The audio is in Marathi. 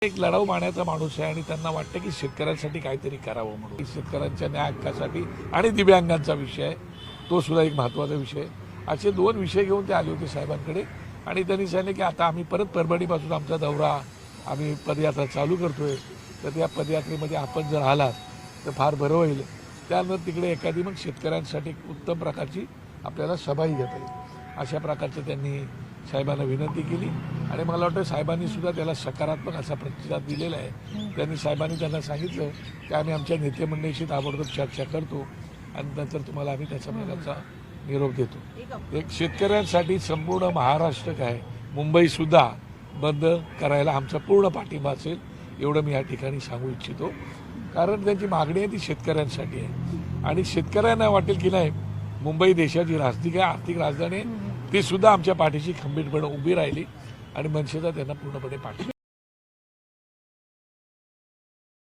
एक लढाऊ मानाचा माणूस आहे आणि त्यांना वाटतं की शेतकऱ्यांसाठी काहीतरी करावं म्हणून शेतकऱ्यांच्या न्याय हक्कासाठी आणि दिव्यांगांचा विषय तो सुद्धा एक महत्त्वाचा विषय असे दोन विषय घेऊन ते आले होते साहेबांकडे आणि त्यांनी सांगितले की आता आम्ही परत परभणीपासून आमचा दौरा आम्ही पदयात्रा चालू करतोय तर त्या पदयात्रेमध्ये आपण जर आलात तर फार बरं होईल त्यानंतर तिकडे एखादी मग शेतकऱ्यांसाठी उत्तम प्रकारची आपल्याला सभाही घेता येईल अशा प्रकारचं त्यांनी साहेबांना विनंती केली आणि मला वाटतं साहेबांनी सुद्धा त्याला सकारात्मक असा प्रतिसाद दिलेला आहे साहेबांनी त्यांना सांगितलं की आम्ही आमच्या नेतेमंडळीशी ताबडतोब चर्चा करतो आणि नंतर तुम्हाला आम्ही त्याच्या प्रकारचा निरोप देतो एक शेतकऱ्यांसाठी संपूर्ण महाराष्ट्र काय मुंबईसुद्धा बंद करायला आमचा पूर्ण पाठिंबा असेल एवढं मी या ठिकाणी सांगू इच्छितो कारण त्यांची मागणी आहे ती शेतकऱ्यांसाठी आहे आणि शेतकऱ्यांना वाटेल की नाही मुंबई देशाची राजधानी आहे आर्थिक राजधानी आहे ती सुद्धा आमच्या पाठीशी खंबीरपणे उभी राहिली आणि मनसेचा त्यांना पूर्णपणे पाठिंबा